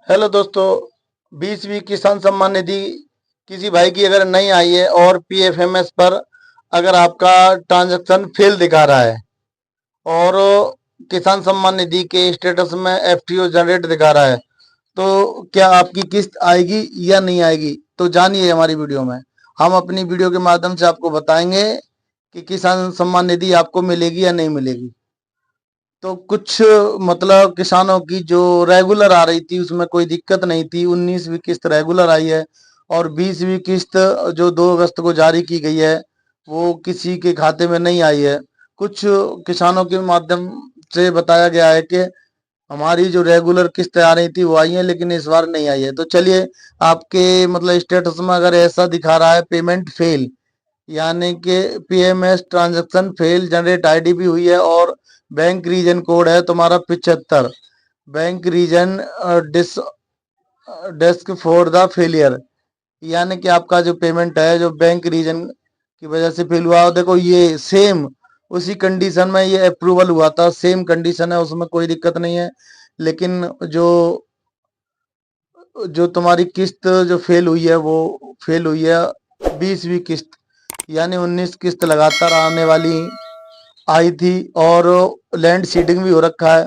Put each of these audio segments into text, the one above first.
Hello दोस्तों। 20वीं किसान सम्मान निधि किसी भाई की अगर नहीं आई है और पीएफएमएस पर अगर आपका ट्रांजैक्शन फेल दिखा रहा है और किसान सम्मान निधि के स्टेटस में एफटीओ जनरेट दिखा रहा है, तो क्या आपकी किस्त आएगी या नहीं आएगी? तो जानिए हमारी वीडियो में। हम अपनी वीडियो के माध्यम से आपको बताएंगे कि किसान सम्मान निधि आपको मिलेगी या नहीं मिलेगी। तो कुछ मतलब किसानों की जो रेगुलर आ रही थी उसमें कोई दिक्कत नहीं थी। 19वीं किस्त रेगुलर आई है और 20वीं किस्त जो 2 अगस्त को जारी की गई है वो किसी के खाते में नहीं आई है। कुछ किसानों के माध्यम से बताया गया है कि हमारी जो रेगुलर किस्त आ रही थी वो आई है लेकिन इस बार नहीं आई है। तो चलिए, आपके मतलब स्टेटस में अगर ऐसा दिखा रहा है पेमेंट फेल, यानी कि PMS transaction fail generate ID भी हुई है और बैंक रीजन कोड है तुम्हारा 75, bank reason this desk for the failure, यानी कि आपका जो पेमेंट है जो बैंक रीजन की वजह से फेल हुआ। देखो ये सेम उसी कंडीशन में ये अप्रूवल हुआ था, सेम कंडीशन है, उसमें कोई दिक्कत नहीं है। लेकिन जो जो तुम्हारी किस्त जो फेल हुई है वो फेल हुई है 20वीं किस्त, यानी 19 किस्त लगातार आने वाली आई थी और लैंड सीडिंग भी हो रखा है,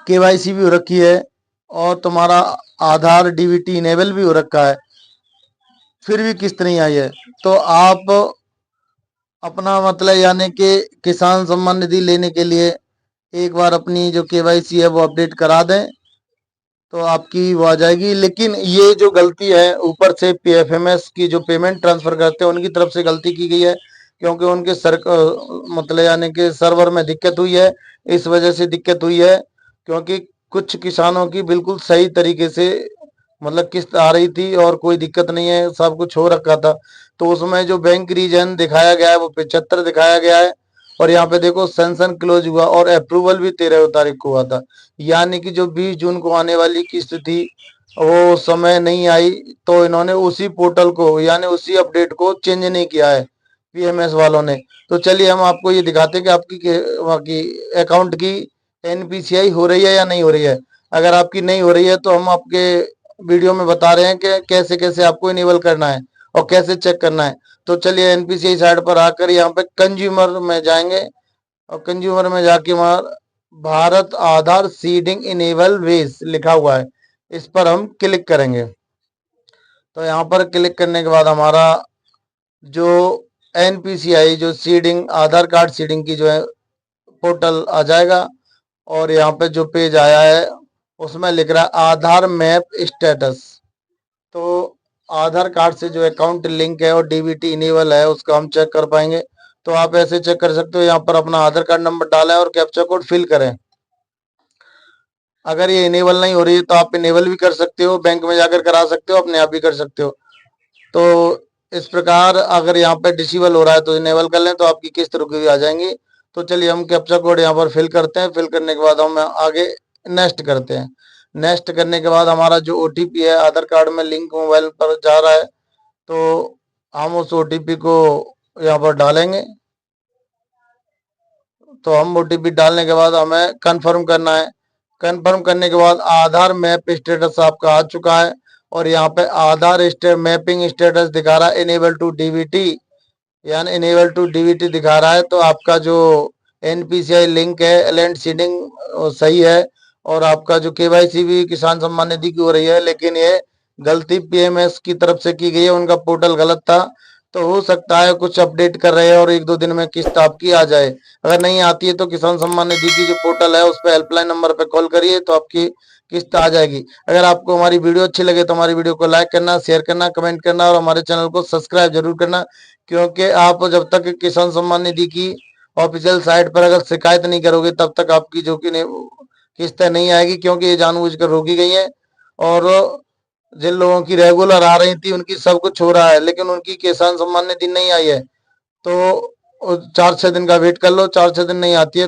केवाईसी भी हो रखी है और तुम्हारा आधार डीबीटी इनेबल भी हो रखा है, फिर भी किस्त नहीं आई है। तो आप अपना मतलब यानी कि किसान सम्मान निधि लेने के लिए एक बार अपनी जो केवाईसी है वो अपडेट करा दें तो आपकी वो आ जाएगी। लेकिन ये जो गलती है ऊपर से पीएफएमएस की जो पेमेंट ट्रांसफर करते हैं उनकी तरफ से गलती की गई है, क्योंकि उनके मतलब यानी कि सर्वर में दिक्कत हुई है, इस वजह से दिक्कत हुई है। क्योंकि कुछ किसानों की बिल्कुल सही तरीके से मतलब किस्त आ रही थी और कोई दिक्कत नहीं है, सब कुछ हो रखा था। तो उसमें जो बैंक रीजन दिखाया गया है वो 75 दिखाया गया है और यहाँ पे देखो सैंक्शन क्लोज हुआ और अप्रूवल भी 13 तारीख को हुआ था, यानी कि जो 20 जून को आने वाली किस्त थी वो समय नहीं आई। तो इन्होंने उसी पोर्टल को यानी उसी अपडेट को चेंज नहीं किया है पीएमएस वालों ने। तो चलिए हम आपको ये दिखाते हैं कि आपकी अकाउंट की एनपीसीआई हो रही है या नहीं हो रही है। अगर आपकी नहीं हो रही है तो हम आपके वीडियो में बता रहे हैं कि कैसे कैसे आपको इनेबल करना है और कैसे चेक करना है। तो चलिए एनपीसीआई साइट पर आकर यहाँ पे कंज्यूमर में जाएंगे और कंज्यूमर में जाके वहां भारत आधार सीडिंग इनेबल वेज लिखा हुआ है, इस पर हम क्लिक करेंगे। तो यहाँ पर क्लिक करने के बाद हमारा जो एनपीसीआई जो सीडिंग आधार कार्ड सीडिंग की जो है पोर्टल आ जाएगा और यहाँ पे जो पेज आया है उसमें लिख रहा है आधार मैप स्टेटस। तो आधार कार्ड से जो अकाउंट लिंक है और डीबीटी इनेबल है उसको हम चेक कर पाएंगे। तो आप ऐसे चेक कर सकते हो, यहाँ पर अपना आधार कार्ड नंबर डालें और कैप्चा कोड फिल करें। अगर ये इनेबल नहीं हो रही है तो आप इनेबल भी कर सकते हो, बैंक में जाकर करा सकते हो, अपने आप भी कर सकते हो। तो इस प्रकार अगर यहाँ पे डिसेबल हो रहा है तो इनेबल कर लें तो आपकी किस्त रुकी हुई आ जाएंगी। तो चलिए हम कैप्चा कोड यहाँ पर फिल करते हैं, फिल करने के बाद हम आगे नेक्स्ट करते हैं। नेक्स्ट करने के बाद हमारा जो ओटीपी है आधार कार्ड में लिंक मोबाइल पर जा रहा है, तो हम उस ओटीपी को यहाँ पर डालेंगे। तो हम ओटीपी डालने के बाद हमें कंफर्म करना है। कंफर्म करने के बाद आधार मैप स्टेटस आपका आ चुका है और यहाँ पे आधार मैपिंग स्टेटस दिखा रहा है इनेबल टू डीबीटी, यानी इनेबल टू डीबीटी दिखा रहा है। तो आपका जो एनपीसीआई लिंक है लैंड सीडिंग सही है और आपका जो केवाईसी भी किसान सम्मान निधि की हो रही है, लेकिन ये गलती पीएमएस की तरफ से की गई है, उनका पोर्टल गलत था। तो हो सकता है कुछ अपडेट कर रहे हैं और 1-2 दिन में किस्त आपकी आ जाए। अगर नहीं आती है तो किसान सम्मान निधि की जो पोर्टल है उस पर हेल्पलाइन नंबर पे कॉल करिए तो आपकी किस्त आ जाएगी। अगर आपको हमारी वीडियो अच्छी लगे तो हमारी वीडियो को लाइक करना, शेयर करना, कमेंट करना और हमारे चैनल को सब्सक्राइब जरूर करना। क्योंकि आप जब तक किसान सम्मान निधि की ऑफिशियल साइट पर अगर शिकायत नहीं करोगे तब तक आपकी जो कि किस्तें नहीं आएगी, क्योंकि ये जानबूझकर रोकी गई है। और जिन लोगों की रेगुलर आ रही थी उनकी सब कुछ हो रहा है लेकिन उनकी किसान सम्मान निधि नहीं आई है। तो 4-6 दिन का वेट कर लो, 4-6 दिन नहीं आती है